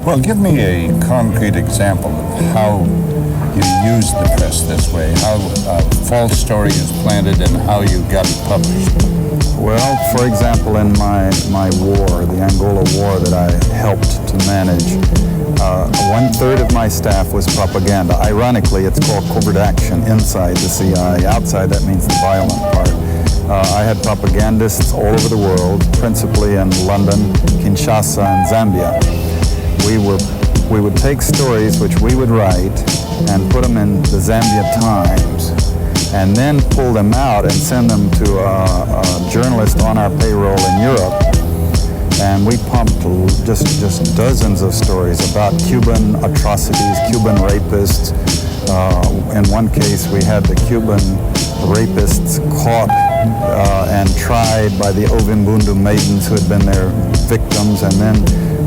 Well, give me a concrete example of how you use the press this way, how a false story is planted and how you got it published. Well, for example, in my war, the Angola war that I helped to manage, 1/3 of my staff was propaganda. Ironically, it's called covert action inside the CIA. Outside, that means the violent part. I had propagandists all over the world, principally in London, Kinshasa, and Zambia. We would take stories which we would write and put them in the Zambia Times, and then pull them out and send them to a journalist on our payroll in Europe. And we pumped just dozens of stories about Cuban atrocities, Cuban rapists. In one case, we had the Cuban rapists caught and tried by the Ovimbundu maidens who had been their victims, and then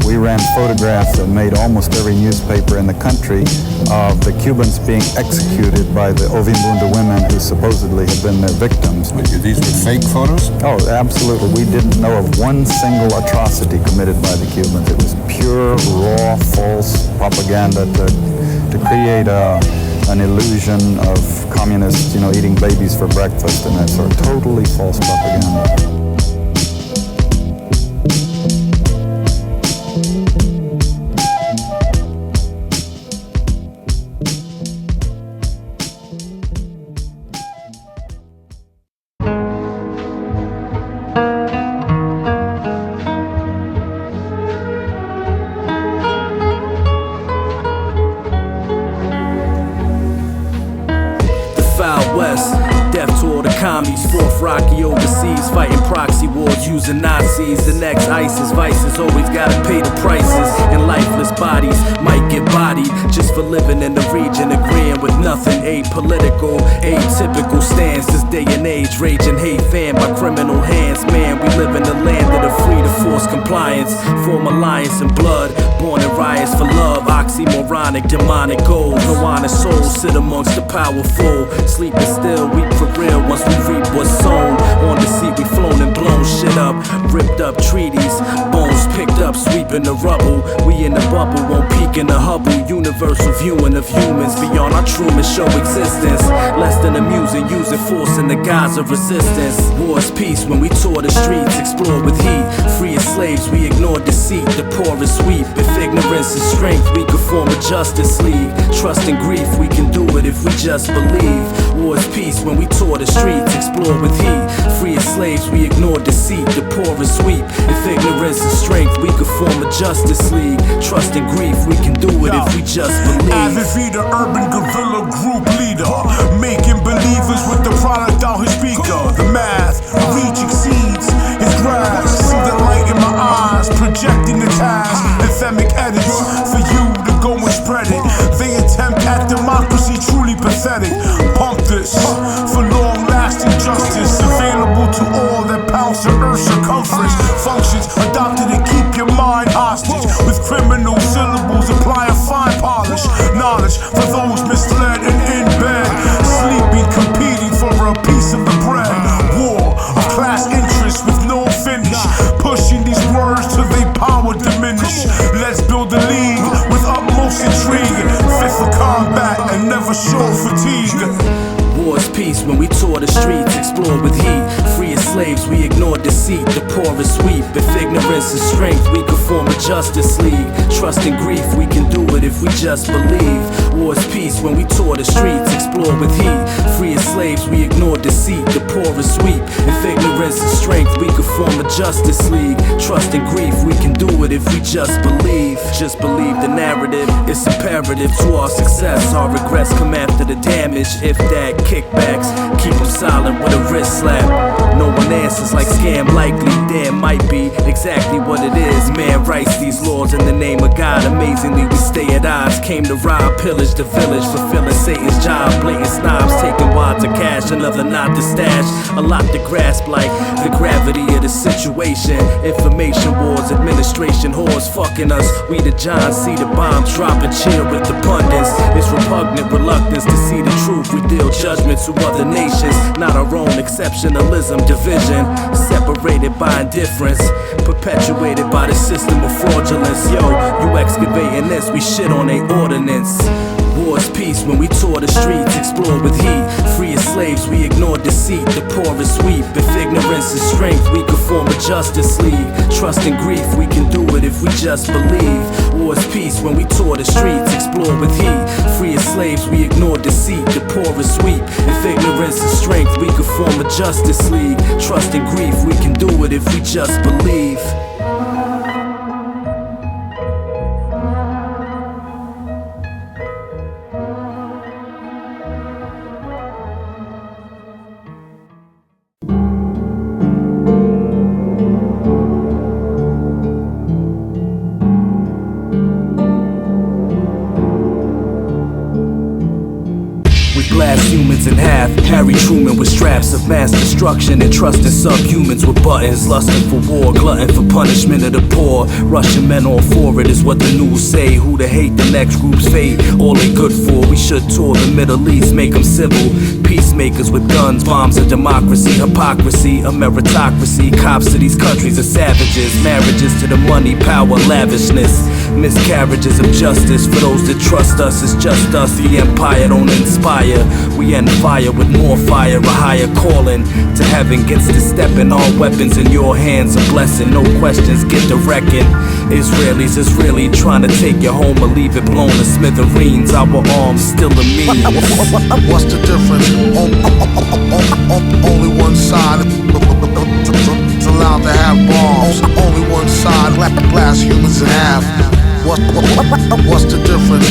we ran photographs that made almost every newspaper in the country of the Cubans being executed by the Ovimbundu women who supposedly had been their victims. But these were fake photos? Oh, absolutely. We didn't know of one single atrocity committed by the Cubans. It was pure, raw, false propaganda to create an illusion of communists, eating babies for breakfast and that sort of totally false propaganda. Fourth Rocky overseas, fighting proxy wars, using Nazis. The next ISIS vices always gotta pay the prices. And lifeless bodies might get bodied just for living in the region, agreeing with nothing. Apolitical, atypical stance. This day and age, raging hate fanned by criminal hands. Man, we live in the land of the free to force compliance. Form alliance and blood, born in riots for love. Oxymoronic, demonic goals. No honest souls sit amongst the powerful. Sleeping still, weep for real once we reap what's sown. On the seat we flown and blown shit up. Ripped up treaties, bones picked up, sweeping the rubble. We in the bubble, won't peek in the Hubble. Universal viewing of humans beyond our Truman Show existence. Less than amusing, using force in the guise of resistance. War's peace when we tour the streets, explore with heat. Free as slaves, we ignore deceit. The poor is sweep. If ignorance is strength, we could form a justice league. Trust and grief, we can do it if we just believe. War's peace when we tour the streets, explore with heat. Free as slaves, we ignore deceit. The poor is sweep. If ignorance is strength, we could form a justice league. Trust and grief, we can do it if we just believe. Avid the urban guerrilla group leader, making believers with the product out his speaker. The math, reach exceeds his grasp. See the light in my eyes, projecting the task. Anthemic edits for you to go and spread it. They attempt at democracy, truly pathetic. Pump this for long-lasting justice, available to all that pounce the earth's circumference. Functions adopted to keep your mind hostage. With criminal syllables, apply a fine polish. Knowledge for those misled and in bed, sleeping, competing for a piece of the bread. War of class interests with no finish, pushing these words till they power diminish. Let's build a league with utmost intrigue, fit for combat and never show fatigue. War's peace when we tour the streets, explore with heat. Free as slaves, we ignore deceit. The poor is sweep. If ignorance is strength, we could form a justice league. Trust and grief, we can do it if we just believe. War's peace when we tour the streets, explore with heat. Free as slaves, we ignore deceit. The poor is sweep. If ignorance is strength, we could form a justice league. Trust and grief, we can do it if we just believe. Just believe the narrative, it's imperative to our success. Our regrets come after the damage. If that kickbacks, keep them silent with a wrist slap. No one answers like scam likely. Damn, might be exactly what it is. Man writes these laws in the name of God. Amazingly, we stay at odds. Came to rob, pillage the village, fulfilling Satan's job. Blatant snobs taking wads of cash, another not to stash. A lot to grasp like the gravity of the situation. Information wars, administration whores fucking us. We the Johns see the bombs drop and cheer with the pundits. It's repugnant reluctance to see the truth. We deal judgment to other nations, not our own. Exceptionalism, division, separated by indifference, perpetuated by the system of fraudulence. Yo, you excavating this, we shit on they ordinance. War's peace when we tore the streets, explored with heat. Free as slaves, we ignored deceit. The poor is weep. If ignorance is strength, we could form a justice league. Trust and grief, we can do it if we just believe. War's peace when we tore the streets, explored with heat. Free as slaves, we ignored deceit. The poor is weep. If ignorance is strength, we could form a justice league. Trust and grief, we can do it if we just believe. Blast humans in half. Harry Truman with straps of mass destruction and trusting subhumans with buttons. Lusting for war, glutton for punishment of the poor. Russian men all for it is what the news say. Who to hate, the next group's fate. All they good for, we should tour the Middle East, make them civil. Peacemakers with guns, bombs of democracy. Hypocrisy, a meritocracy. Cops to these countries are savages. Marriages to the money, power, lavishness. Miscarriages of justice for those that trust us. It's just us, the empire don't inspire. We end fire with more fire, a higher calling to heaven gets to stepping. All weapons in your hands, a blessing, no questions, get to wrecking. Israelis is really trying to take you home or leave it blown to smithereens. Our arms still a means. What's the difference? Only one side is allowed to have bombs. Only one side, glass humans in half. What's the difference?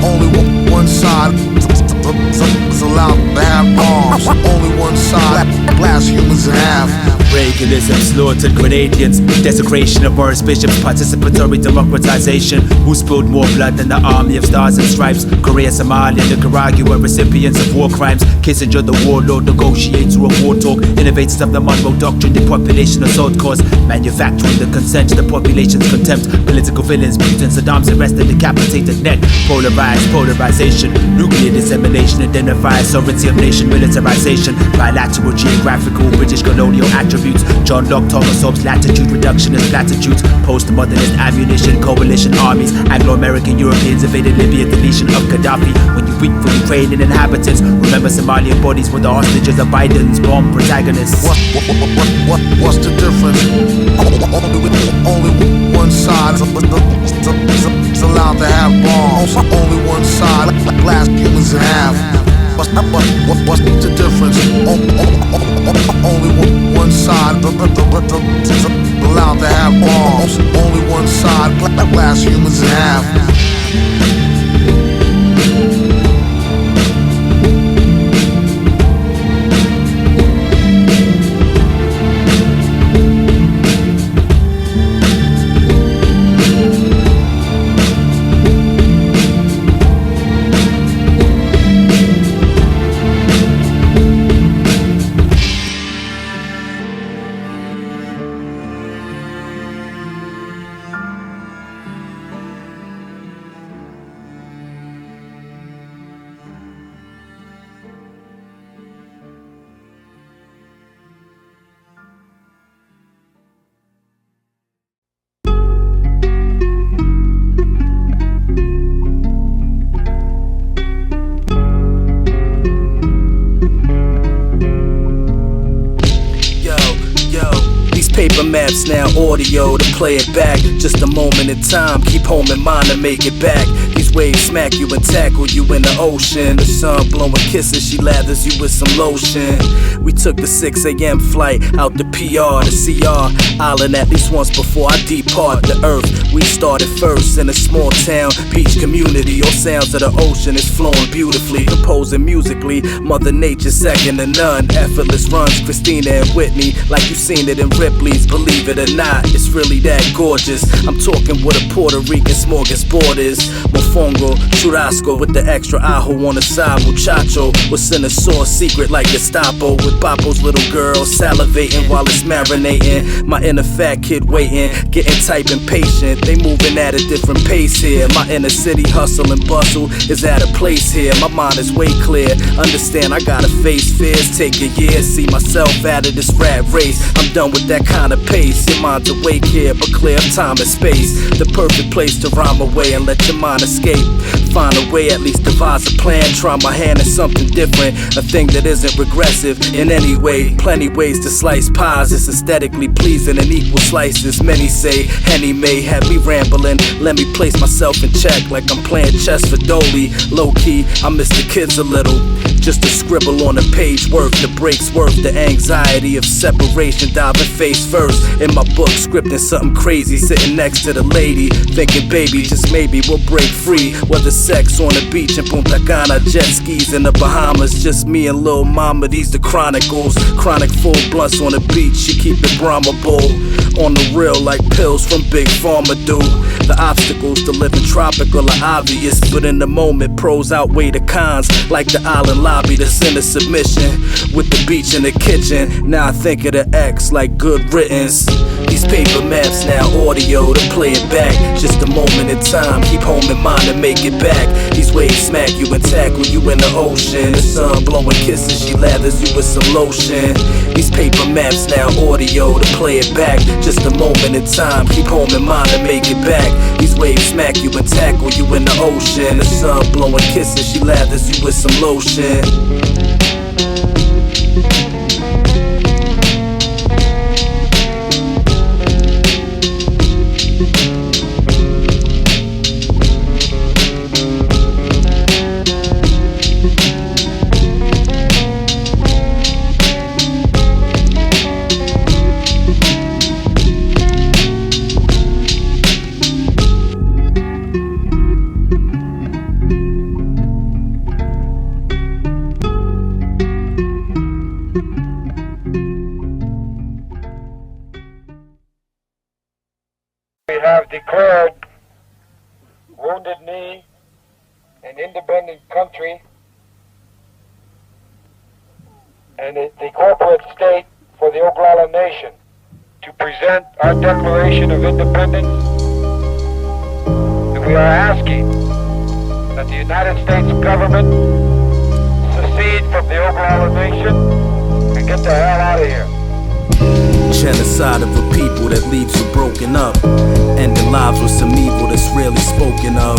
Only one side is allowed to have bombs. Only one side, glass humans in half. Reaganism, slaughtered Grenadians, desecration of Morris bishops, participatory democratization. Who spilled more blood than the army of stars and stripes? Korea, Somalia, Nicaragua, recipients of war crimes. Kissinger, the warlord, negotiates through a war talk. Innovators of the Monroe Doctrine, the population assault cause. Manufacturing the consent to the population's contempt. Political villains, Putin, Saddam's arrested, decapitated net. Polarized, polarization. Nuclear dissemination, identifies sovereignty of nation, militarization. Bilateral, geographical, British colonial attributes. John Locke, Thomas Hobbes, latitude, reductionist platitudes. Postmodernist ammunition, coalition armies. Anglo-American Europeans invaded Libya, deletion of Gaddafi. When you weep for Ukrainian inhabitants, remember Somalian bodies were the hostages of Biden's bomb protagonists. What's the difference? Only one side is allowed to have bombs. Only one side, glass humans in half. What's the difference? Only one side is allowed to have bombs. Only one side, glass humans in half. Paper maps, now audio to play it back. Just a moment in time, keep home in mind to make it back. These waves smack you and tackle you in the ocean. The sun blowing kisses, she lathers you with some lotion. We took the 6 a.m. flight out to PR to CR Island at least once before I depart the earth. We started first in a small town, beach community. All sounds of the ocean is flowing beautifully, composing musically. Mother Nature second to none. Effortless runs, Christina and Whitney, like you seen it in Ripley's. Believe it or not, it's really that gorgeous. I'm talking what a Puerto Rican smorgasbord is. Mofongo, churrasco with the extra ajo on the side. Muchacho, what's in the sauce, secret like Gestapo. With Papo's little girl salivating while it's marinating. My inner fat kid waiting, getting type impatient. They moving at a different pace here. My inner city hustle and bustle is at a place here. My mind is way clear, understand I gotta face fears. Take a year, see myself out of this rat race. I'm done with that kind of pace. Your find a wake here, but clear up time and space. The perfect place to rhyme away and let your mind escape. Find a way, at least devise a plan. Try my hand at something different, a thing that isn't regressive in any way. Plenty ways to slice pies, it's aesthetically pleasing in equal slices. Many say Henny may have me rambling. Let me place myself in check like I'm playing chess for Dolly. Low key, I miss the kids a little. Just a scribble on a page worth the breaks worth the anxiety of separation, diving face first in my book, scripting something crazy, sitting next to the lady, thinking baby, just maybe we'll break free. Whether sex on the beach in Punta Cana, jet skis in the Bahamas, just me and Lil Mama, these the chronicles. Chronic full blunts on the beach, she keep it Brahma Bull on the real like pills from Big Pharma do. The obstacles to living tropical are obvious, but in the moment pros outweigh the cons, like the island lobby that's in a submission with the beach in the kitchen. Now I think of the X like good riddance. These paper maps now audio to play it back. Just a moment in time, keep home in mind and make it back. These waves smack you and tackle you in the ocean. The sun blowing kisses, she lathers you with some lotion. These paper maps now audio to play it back. Just a moment in time, keep home in mind and make it back. These waves smack you and tackle you in the ocean. The sun blowing kisses, she lathers you with some lotion. We have declared Wounded Knee an independent country and the corporate state for the Oglala Nation. To present our Declaration of Independence, and we are asking that the United States government secede from the Oglala Nation and get the hell out of here. Genocide of a people that leaves you broken up, ending lives with some evil that's rarely spoken of.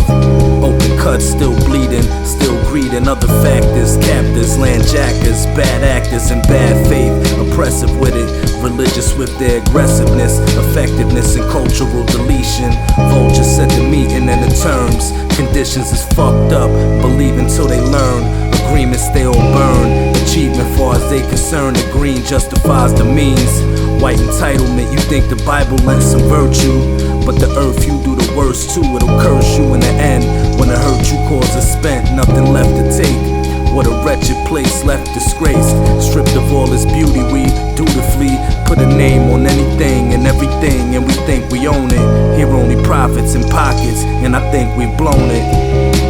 Open cuts, still bleeding, still greeding. Other factors, captors, landjackers, bad actors in bad faith, oppressive with it, religious with their aggressiveness, effectiveness and cultural deletion. Vultures set the meeting and the terms. Conditions is fucked up, believe until they learn. Agreements they all burn. Achievement far as they concerned, the green justifies the means. White entitlement, you think the Bible lends some virtue, but the earth you do the worst too. It'll curse you in the end. When the hurt you cause is spent, nothing left to take. What a wretched place left disgraced. Stripped of all its beauty, we dutifully put a name on anything and everything, and we think we own it. Here only profits and pockets, and I think we've blown it.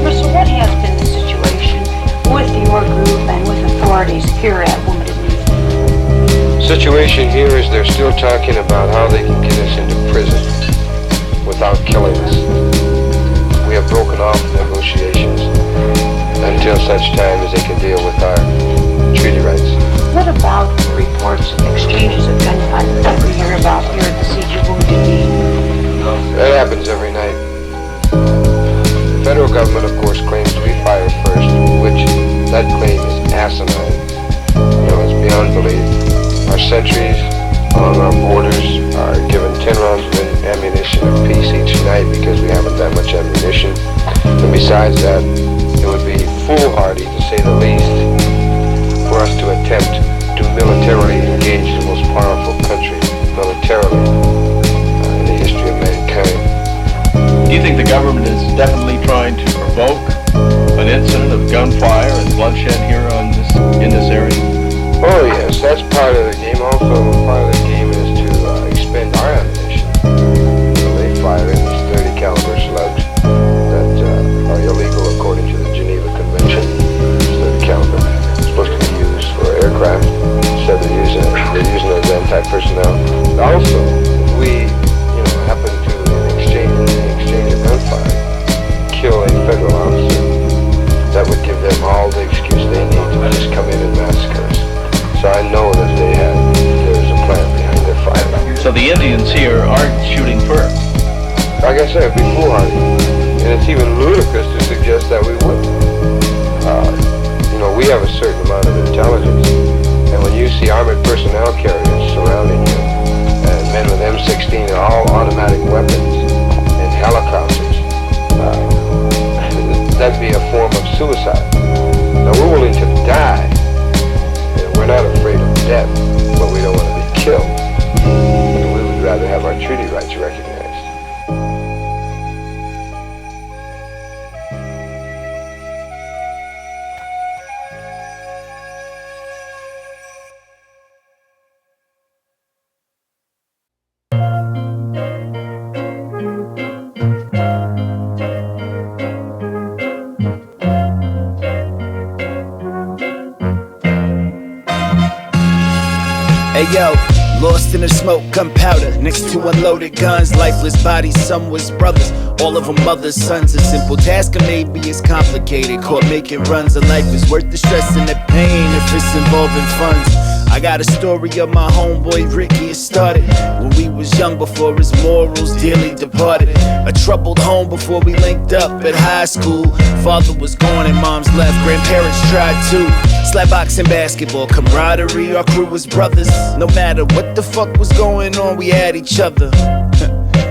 Russell, what has been the situation with your group and with authorities here at Wounded Knee? Situation here is they're still talking about how they can get us into prison without killing us. We have broken off negotiations until such time as they can deal with our treaty rights. What about reports of exchanges of gunfire that we hear about here at the siege of Wounded Knee? That happens every night. The federal government, of course, claims we fired first, which that claim is asinine. It's beyond belief. Our sentries along our borders are given 10 rounds of ammunition apiece each night because we haven't that much ammunition. And besides that, it would be foolhardy, to say the least, for us to attempt to militarily engage the most powerful country militarily in the history of mankind. Do you think the government is definitely trying to provoke an incident of gunfire and bloodshed here in this area? Oh yes, that's part of the game. Also, part of the game is to expend our ammunition. They fire in these 30 caliber slugs that are illegal according to the Geneva Convention. It's 30 caliber. It's supposed to be used for aircraft. Instead they're using it as anti-personnel. Also, we happen to in exchange of gunfire kill a federal officer, that would give them all the excuse they need to just come in and massacre us. So I know that there is a plan. like I said, it'd be foolhardy. And it's even ludicrous to suggest that we wouldn't. We have a certain amount of intelligence. And when you see armored personnel carriers surrounding you, and men with M16 and all automatic weapons and helicopters, that'd be a form of suicide. Now, we're willing to die. We're not afraid of death, but we don't want to be killed. We would rather have our treaty rights recognized. Hey yo, lost in the smoke, gunpowder next to unloaded guns, lifeless bodies, some was brothers, all of them mothers, sons. A simple task or maybe it's complicated. Caught making runs, a life is worth the stress and the pain if it's involving funds. I got a story of my homeboy Ricky. It started when we was young, before his morals dearly departed. A troubled home before we linked up at high school. Father was gone and mom's left, grandparents tried too. Slap boxing, basketball, camaraderie, our crew was brothers. No matter what the fuck was going on, we had each other.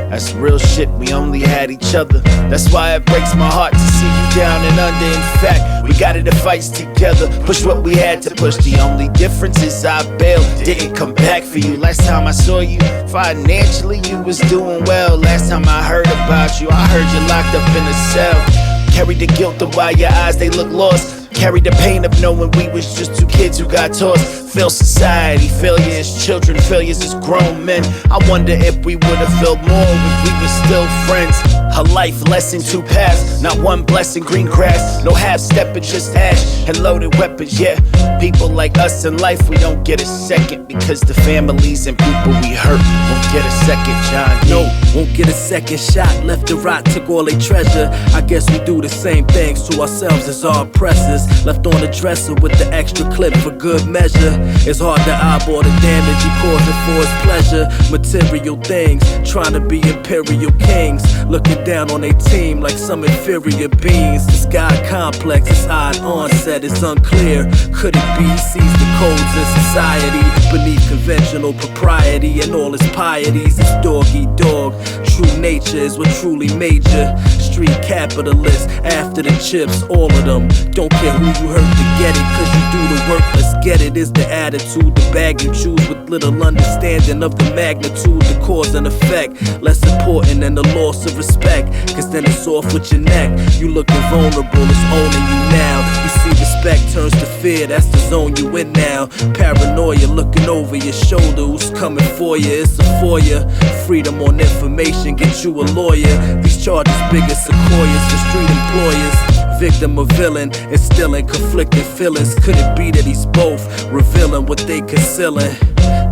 That's real shit, we only had each other. That's why it breaks my heart to see you down and under. In fact, we got into fights together, pushed what we had to push. The only difference is I bailed, didn't come back for you. Last time I saw you, financially you was doing well. Last time I heard about you, I heard you locked up in a cell. Carried the guilt of why your eyes, they look lost. Carried the pain of knowing we was just two kids who got tossed. Fail society, failure as children, failures as grown men. I wonder if we would've felt more if we were still friends. A life lesson, two paths, not one blessing, green grass. No half-stepping, just ash and loaded weapons, yeah. People like us in life, we don't get a second, because the families and people we hurt won't get a second, John. No, won't get a second shot. Left to rot, took all they treasure. I guess we do the same things to ourselves as our oppressors. Left on the dresser with the extra clip for good measure. It's hard to eyeball the damage he causing for his pleasure. Material things, trying to be imperial kings, looking down on their team like some inferior beings. This guy complex, his odd onset is unclear. Could it be he sees the codes in society beneath conventional propriety and all his pieties? It's doggy dog. True nature is what truly major. Street capitalists, after the chips, all of them. Don't care who you hurt to get it, cause you do the work, let's get it. Is the attitude, the bag you choose with little understanding of the magnitude, the cause and effect. Less important than the loss of respect, cause then it's off with your neck. You looking vulnerable, it's owning you now. You see respect turns to fear, that's the zone you in now. Paranoia looking over your shoulder, who's coming for you? It's a foyer. Freedom on information, get you a lawyer. These charges big as sequoias for street employers. Victim or villain, instilling conflicting feelings. Could it be that he's both, revealing what they concealing?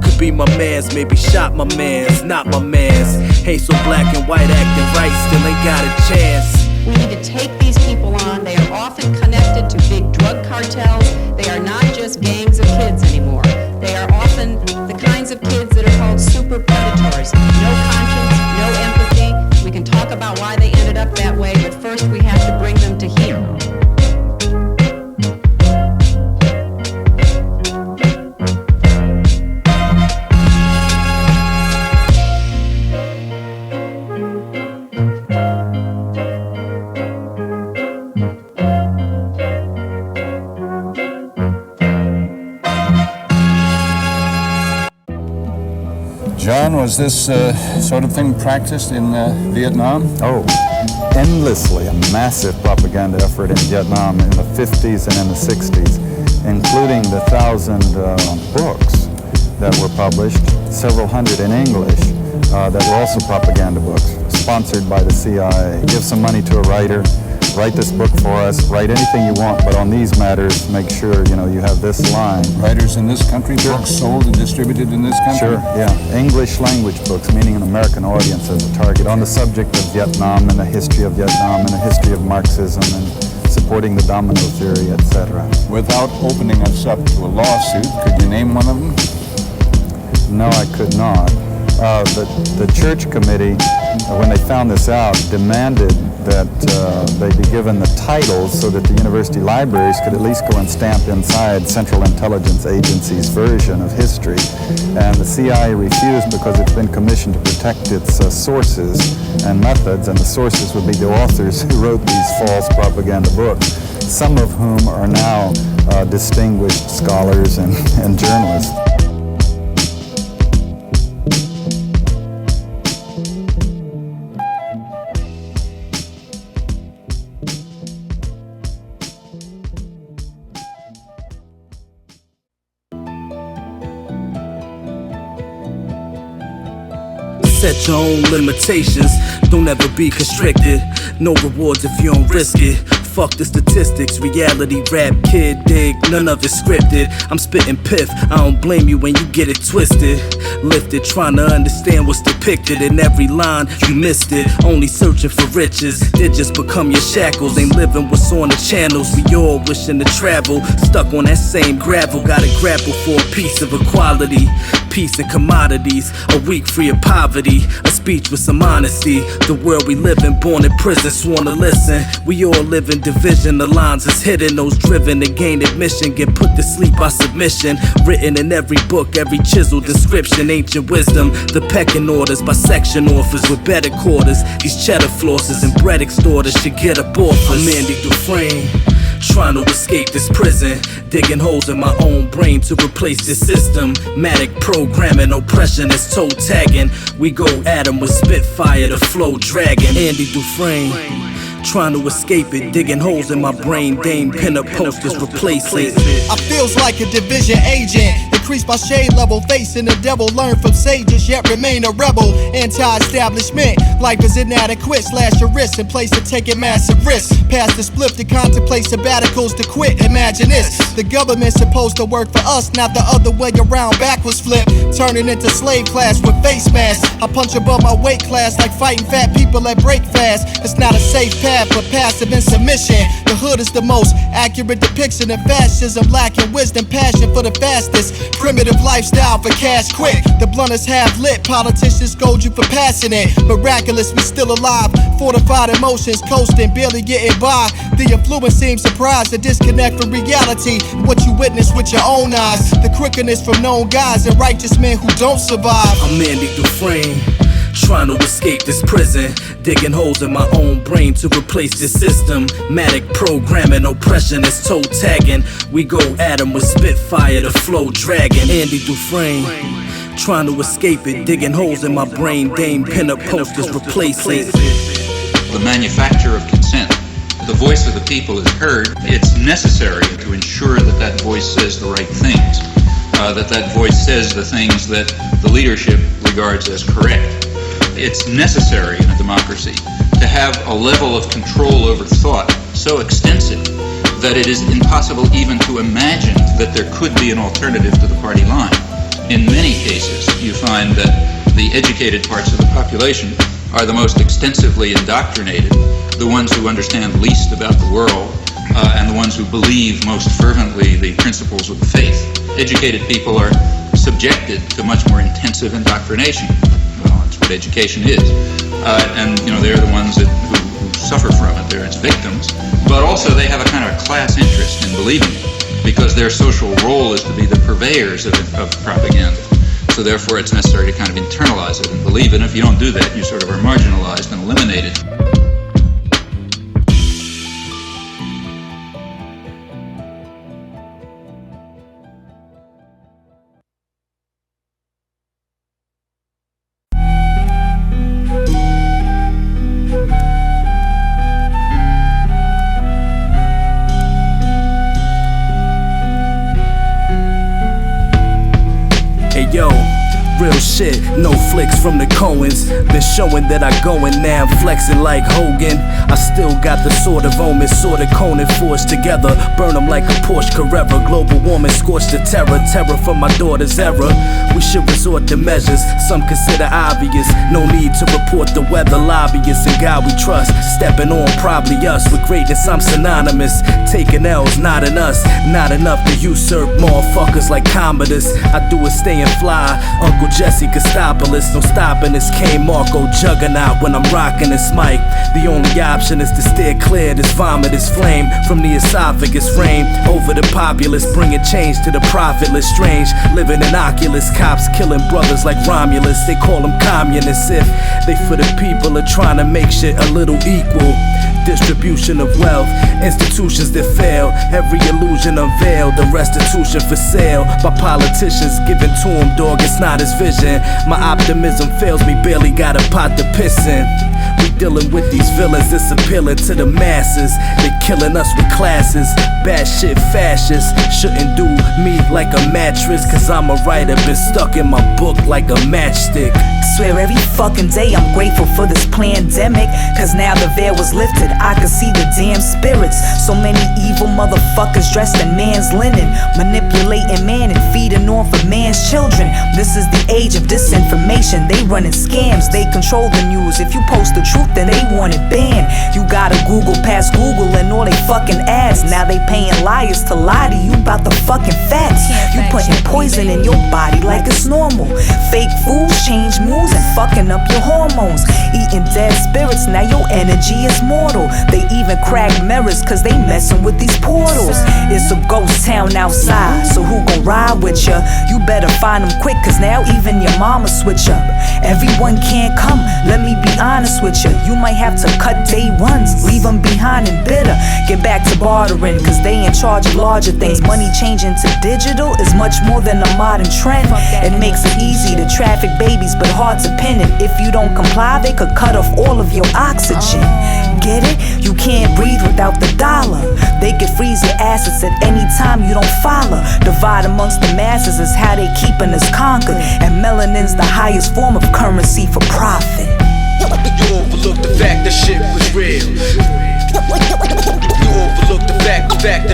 Could be my mans, maybe shot my mans, not my mans. Ain't so black and white, acting right, still ain't got a chance. We need to take these people on. They are often connected to big drug cartels. They are not just gangs of kids anymore. They are often the kinds of kids that are called super predators. No conscience, no empathy. We can talk about why they ended up that way, but first we have to bring them to heel. John, was this sort of thing practiced in Vietnam? Oh, endlessly. A massive propaganda effort in Vietnam in the 50s and in the 60s, including the 1,000 books that were published, several hundred in English that were also propaganda books, sponsored by the CIA. Give some money to a writer, write this book for us, write anything you want, but on these matters, make sure, you have this line. Writers in this country, books sold and distributed in this country? Sure, yeah. English language books, meaning an American audience as a target, on the subject of Vietnam and the history of Vietnam and the history of Marxism and supporting the domino theory, etc. Without opening us up to a lawsuit, could you name one of them? No, I could not. The church committee when they found this out, demanded that they be given the titles so that the university libraries could at least go and stamp inside Central Intelligence Agency's version of history. And the CIA refused because it's been commissioned to protect its sources and methods, and the sources would be the authors who wrote these false propaganda books, some of whom are now distinguished scholars and journalists. Set your own limitations, don't ever be constricted. No rewards if you don't risk it. Fuck the statistics, reality rap, kid, dig, none of it scripted. I'm spitting piff, I don't blame you when you get it twisted. Lifted, trying to understand what's depicted in every line, you missed it. Only searching for riches, they just become your shackles. Ain't living what's on the channels, we all wishing to travel. Stuck on that same gravel, gotta grapple for a piece of equality. Peace and commodities, a week free of poverty, a speech with some honesty. The world we live in, born in prison, sworn to listen. We all live in division, the lines is hidden. Those driven to gain admission get put to sleep by submission. Written in every book, every chiseled description. Ancient wisdom, the pecking orders by section authors with better quarters. These cheddar flossers and bread extorters should get up off us. I'm En Dufresne, trying to escape this prison, digging holes in my own brain to replace this systematic programming. Oppression is toe tagging. We go at 'em with spitfire, the flow dragging. En Dufresne, trying to escape it, digging holes in my brain. Dame pin up posters, replace it. I feels like a division agent. Increase my shade level, facing the devil. Learn from sages, yet remain a rebel. Anti-establishment, life is inadequate. Slash your wrist in place of taking massive risks. Past the split to contemplate sabbaticals to quit. Imagine this, the government's supposed to work for us, not the other way around, backwards flip. Turning into slave class with face masks. I punch above my weight class like fighting fat people that break fast. It's not a safe path, but passive in submission. The hood is the most accurate depiction of fascism, lacking wisdom, passion for the fastest. Primitive lifestyle for cash quick. The blunt is half lit, politicians scold you for passing it. Miraculous, we still alive. Fortified emotions, coasting, barely getting by. The influence seems surprised, a disconnect from reality. What you witness with your own eyes. The crookedness from known guys and righteous men who don't survive. I'm En Dufresne, trying to escape this prison, digging holes in my own brain to replace this systematic programming. Oppression is toe tagging. We go at 'em with spitfire, the flow dragging. En Dufresne, trying to escape it, digging holes in my brain. Dame pin up posters, replace it. The manufacture of consent. The voice of the people is heard. It's necessary to ensure that that voice says the right things, that voice says the things that the leadership regards as correct. It's necessary in a democracy to have a level of control over thought so extensive that it is impossible even to imagine that there could be an alternative to the party line. In many cases, you find that the educated parts of the population are the most extensively indoctrinated, the ones who understand least about the world, and the ones who believe most fervently the principles of the faith. Educated people are subjected to much more intensive indoctrination. Well, that's what education is. And they're the ones who suffer from it. They're its victims. But also they have a kind of class interest in believing it, because their social role is to be the purveyors of propaganda. So therefore it's necessary to kind of internalize it and believe it. And if you don't do that, you sort of are marginalized and eliminated. Yo, real shit, no flicks from the Coens. Been showing that I going now, I'm flexing like Hogan. I still got the sword of Omen, sword of Conan forged together. Burn them like a Porsche Carrera. Global warming scorched the terror, terror from my daughter's era. We should resort to measures some consider obvious. No need to report the weather. Lobbyists and God we trust, stepping on probably us. With greatness I'm synonymous, taking L's not in us. Not enough to usurp motherfuckers like Commodus. I do it staying fly, Uncle Jesse Costopolis, no stopping this K-Marco juggernaut when I'm rocking this mic. The only option is to steer clear this vomit, this flame from the esophagus rain over the populace, bringing change to the profitless. Strange, living in Oculus, cops killing brothers like Romulus. They call them communists if they for the people are trying to make shit a little equal. Distribution of wealth, institutions that fail, every illusion unveiled, the restitution for sale by politicians given to him, dog, it's not his vision. My optimism fails me, barely got a pot to piss in. We dealing with these villains that's appealing to the masses. They killing us with classes, bad shit fascists. Shouldn't do me like a mattress, cause I'm a writer, been stuck in my book like a matchstick. Swear every fucking day I'm grateful for this pandemic, cause now the veil was lifted, I could see the damn spirits. So many evil motherfuckers dressed in man's linen, manipulating man and feeding off of man's children. This is the age of disinformation, they running scams, they control the news. If you post the truth then they want it banned. You gotta Google past Google and all they fucking ads. Now they paying liars to lie to you about the fucking facts. You putting poison in your body like it's normal. Fake foods change moves and fucking up your hormones. Eating dead spirits, now your energy is mortal. They even crack mirrors cause they messing with these portals. It's a ghost town outside, so who gon' ride with ya? You better find them quick cause now even your mama switch up. Everyone can't come, let me be honest with ya. You might have to cut day ones, leave them behind and bitter. Get back to bartering cause they in charge of larger things. Money changing to digital is much more than a modern trend. It makes it easy to traffic babies but hard to pin it. If you don't comply they could cut off all of your oxygen. Get it? You can't breathe without the dollar. They could freeze your assets at any time you don't follow. Divide amongst the masses is how they keeping us conquered. And melanin's the highest form of currency for profit. You overlooked the fact that shit was real. You overlooked the fact that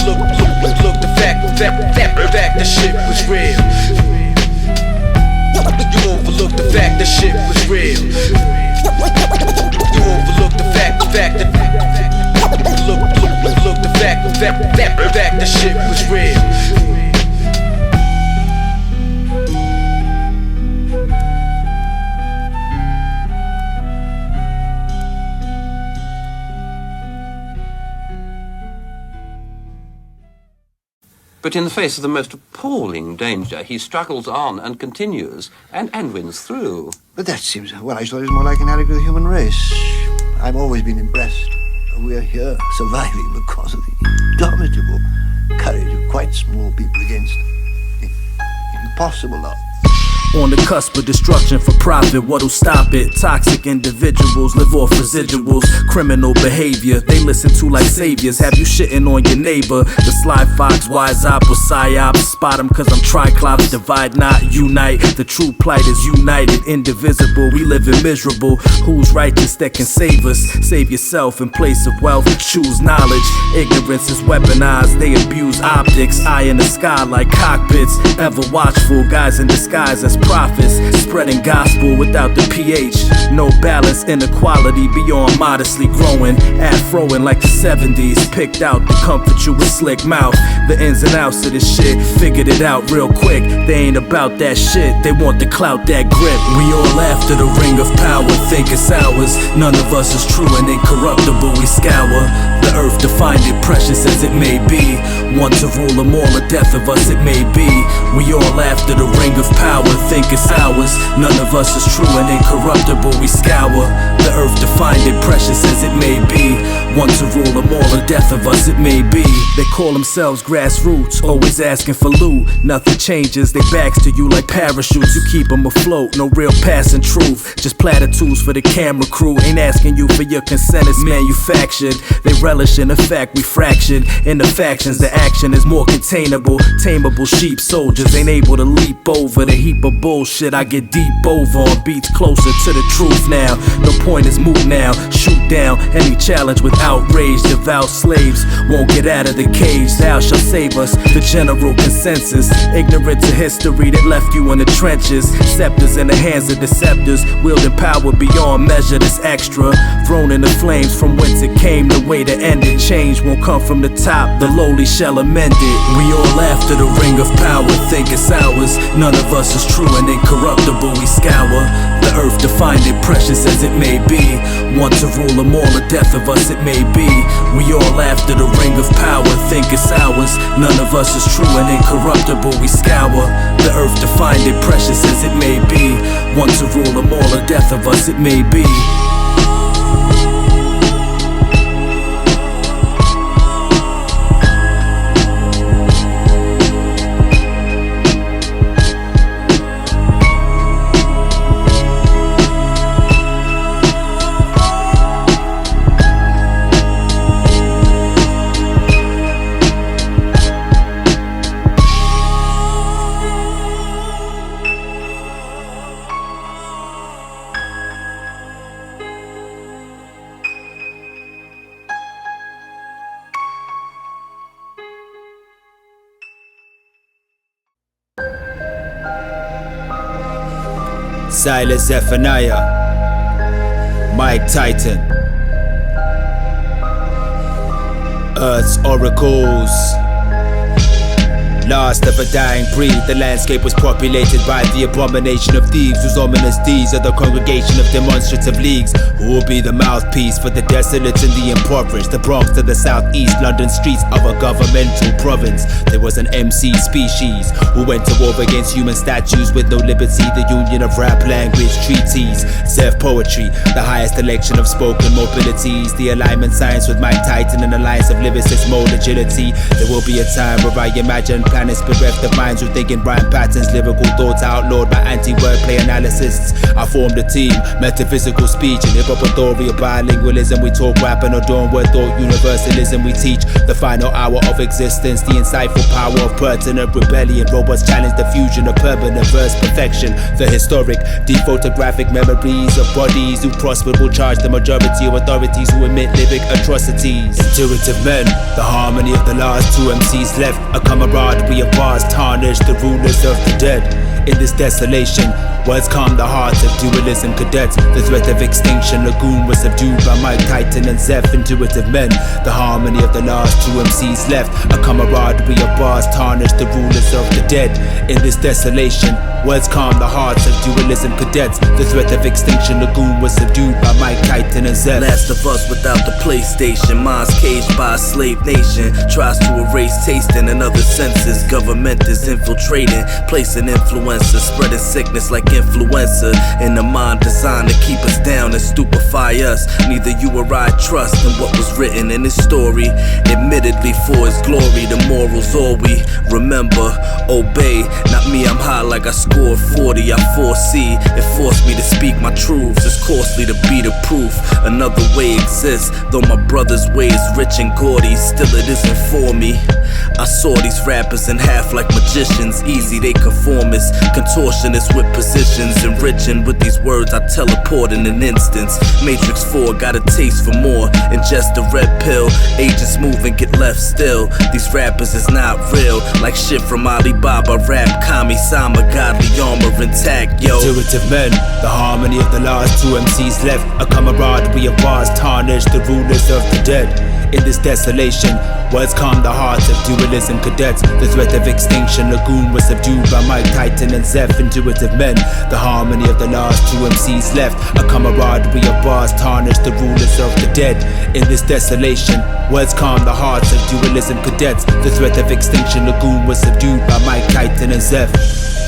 look the fact that shit was real. You overlooked the fact that shit was real. You overlooked the fact that look the fact that shit was real. But in the face of the most appalling danger, he struggles on and continues and wins through. But that seems, well, I thought it was more like an allegory of the human race. I've always been impressed. We're here surviving because of the indomitable courage of quite small people against the impossible odds. On the cusp of destruction for profit, what'll stop it? Toxic individuals live off residuals. Criminal behavior, they listen to like saviors. Have you shitting on your neighbor? The sly fox, wise op or psyops. Spot them cause I'm triclops, divide not unite. The true plight is united, indivisible. We live in miserable. Who's righteous that can save us? Save yourself in place of wealth, choose knowledge. Ignorance is weaponized, they abuse optics. Eye in the sky like cockpits. Ever watchful, guys in disguise as prophets, spreading gospel without the pH. No balance, inequality beyond modestly growing. Afroing like the 70s, picked out to comfort you with slick mouth. The ins and outs of this shit, figured it out real quick. They ain't about that shit, they want the clout, that grip. We all after the ring of power, think it's ours. None of us is true and incorruptible, we scour the earth to find it precious as it may be. One to rule them all, the death of us it may be. We all after the ring of power, think it's ours. None of us is true and incorruptible, we scour the earth to find it precious as it may be. One to rule them all, the death of us it may be. They call themselves grassroots, always asking for loot. Nothing changes, they backs to you like parachutes. You keep them afloat, no real passing truth. Just platitudes for the camera crew. Ain't asking you for your consent, it's manufactured. They relish in the fact we fractured. In the factions, the action is more containable. Tameable sheep soldiers ain't able to leap over the heap of bullshit I get deep over on beats closer to the truth now. No point is moot now. Shoot down any challenge with outrage. rage, devout slaves won't get out of the cage. Thou shalt save us, the general consensus. Ignorant to history that left you in the trenches. Scepters in the hands of deceptors, wielding power beyond measure that's extra. Thrown in the flames from whence it came, the way to end it. Change won't come from the top, the lowly shall amend it. We all after the ring of power, think it's ours. None of us is true and incorruptible, we scour the earth to find it precious as it may be. Want to rule them all, the death of us it may be. We all after the ring of power, think it's ours. None of us is true and incorruptible, we scour the earth to find it precious as it may be. Want to rule them all, the death of us it may be. Silas, Zephania, Mike Titan, Earth's oracles. Last of a dying breed, the landscape was populated by the abomination of thieves, whose ominous deeds are the congregation of demonstrative leagues, who will be the mouthpiece for the desolate and the impoverished. The Bronx to the southeast, London streets of a governmental province. There was an MC species who went to war against human statues with no liberty. The union of rap language treaties, Zeph poetry, the highest election of spoken mobilities. The alignment science with Mike Titan, an alliance of lyricists, mode agility. There will be a time where I imagine planets bereft of minds who think in rhyme patterns, lyrical thoughts outlawed by anti-wordplay analysts. I formed a team, metaphysical speech and hip-hop-authority of bilingualism. We talk rap and adorn word thought universalism. We teach the final hour of existence, the insightful power of pertinent rebellion. Robots challenge the fusion of permanent verse perfection. The historic, dephotographic memories of bodies who prospered will charge the majority of authorities who emit lyric atrocities. Intuitive men, the harmony of the last two MCs left, a camaraderie of bars tarnish the rulers of the dead. In this desolation, words calm the hearts of dualism cadets. The threat of extinction lagoon was subdued by Mike Titan and Zeph, intuitive men. The harmony of the last two MCs left, a camaraderie of bars tarnish the rulers of the dead. In this desolation, words calm the hearts of dualism cadets. The threat of extinction lagoon was subdued by Mike Titan and Zeph. Last of us without the PlayStation, minds caged by a slave nation. Tries to erase tasting and other senses. Government is infiltrating, placing influences, spreading sickness like influenza. In the mind designed to keep us down and stupefy us. Neither you or I trust in what was written in this story. Admittedly for his glory, the morals all we remember. Obey, not me, I'm high like I scored 40. I foresee, it forced me to speak my truths. It's costly to be the proof. Another way exists, though my brother's way is rich and gaudy. Still it isn't for me. I saw these rappers in half like magicians. Easy, they conformists, contortionists with positions. Enriching with these words, I teleport in an instance. Matrix 4 got a taste for more. Ingest a red pill, agents move and get left still. These rappers is not real, like shit from Alibaba. Rap, Kami-sama, godly armor intact, yo. Intuitive men, the harmony of the last two MCs left, a camaraderie of bars tarnish the rulers of the dead. In this desolation, words calm the hearts of dualism cadets. The threat of extinction lagoon was subdued by Mike Titan and Zeph, intuitive men. The harmony of the last two MCs left, a camaraderie of bars tarnish the rulers of the dead. In this desolation, words calm the hearts of dualism cadets. The threat of extinction lagoon was subdued by Mike Titan and Zeph.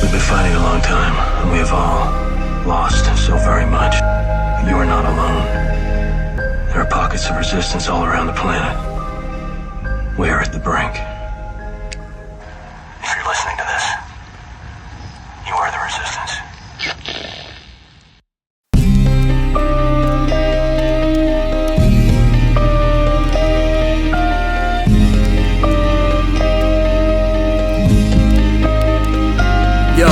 We've been fighting a long time, and we have all lost so very much. You are not alone. There are pockets of resistance all around the planet. We are at the brink. If you're listening to this, you are the resistance. Yo,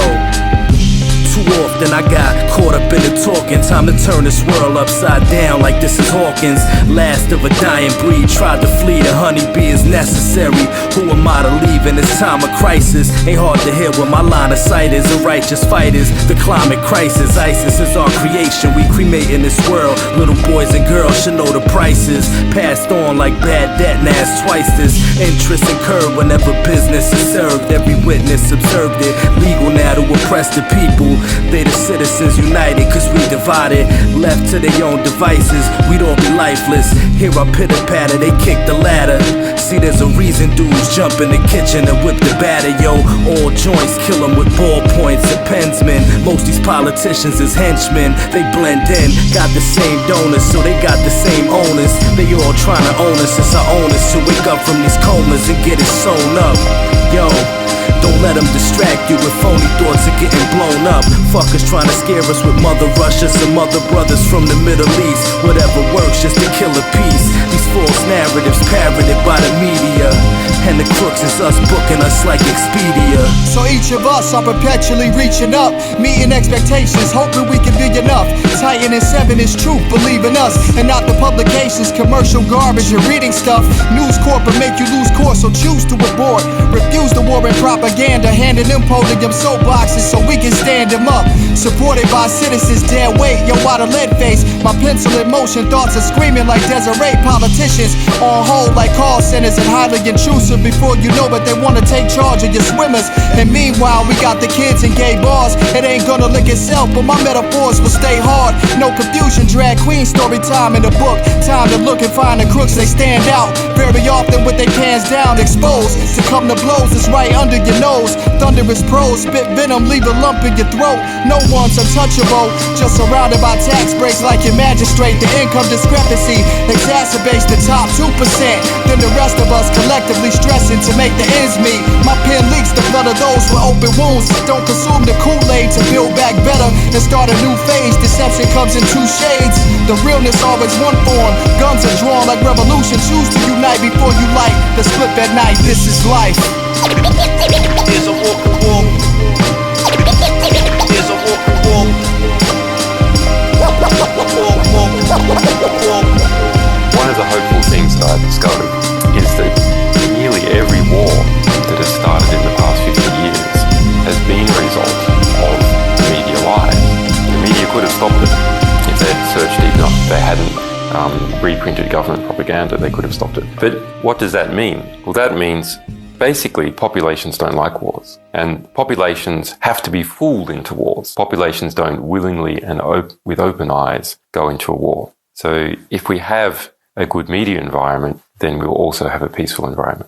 too often I got caught caught up in the talking. Time to turn this world upside down like this is Hawkins. Last of a dying breed, tried to flee. The honeybee is necessary. Who am I to leave in this time of crisis? Ain't hard to hear what my line of sight is. The righteous fighters, the climate crisis. ISIS is our creation, we cremate in this world. Little boys and girls should know the prices. Passed on like bad debt, now it's twice this. Interest incurred whenever business is served. Every witness observed it. Legal now to oppress the people. They the citizens united, cause we divided. Left to their own devices, we'd all be lifeless. Hear our pitter patter, they kick the ladder. See, there's a reason dudes jump in the kitchen and whip the batter, yo. All joints kill them with ballpoints and pensmen. Most these politicians is henchmen. They blend in, got the same donors, so they got the same owners. They all trying to own us, it's our owners to wake up from these comas and get it sewn up. Yo, don't let them distract you with phony thoughts of getting blown up. Fuckers trying to scare us with Mother Russia, some other brothers from the Middle East. Whatever works just to kill a peace. These false narratives parroted by the media, and the crooks is us booking us like Expedia. So each of us are perpetually reaching up, meeting expectations, hoping we can be enough. Titan and 7 is truth, believe in us, and not the publications, commercial garbage, you're reading stuff. News Corp will make you lose course, so choose to abort. Refuse the war and propaganda, handing them podium soapboxes so we can stand them up. Supported by citizens, dead weight, yo, why the lead face? My pencil in motion, thoughts are screaming like Desiree. Politicians on hold like call centers and highly intrusive. Before you know it, they wanna take charge of your swimmers. And meanwhile, we got the kids in gay bars. It ain't gonna lick itself, but my metaphors will stay hard. No confusion, drag queen story time in the book. Time to look and find the crooks, they stand out. Very often with their pants down, exposed to come to blows, it's right under your nose. Thunderous prose, spit venom, leave a lump in your throat. No one's untouchable, just surrounded by tax breaks like your magistrate. The income discrepancy exacerbates the top 2%. Then the rest of us collectively stressing to make the ends meet. My pen leaks the blood of those with open wounds. Don't consume the Kool-Aid to build back better and start a new phase. Deception comes in 2 shades. The realness always one form. Guns are drawn like revolution. Choose to unite before you light the split at night. This is life. Here's a walk and walk. Here's a walk and walk. One of the hopeful things that I've discovered is that nearly every war that has started in the past 50 years has been a result of media lies. The media could have stopped it if they had searched deep enough. If they hadn't reprinted government propaganda, they could have stopped it. But what does that mean? Well, that means basically populations don't like wars, and populations have to be fooled into wars. Populations don't willingly and with open eyes go into a war. So if we have a good media environment, then we'll also have a peaceful environment.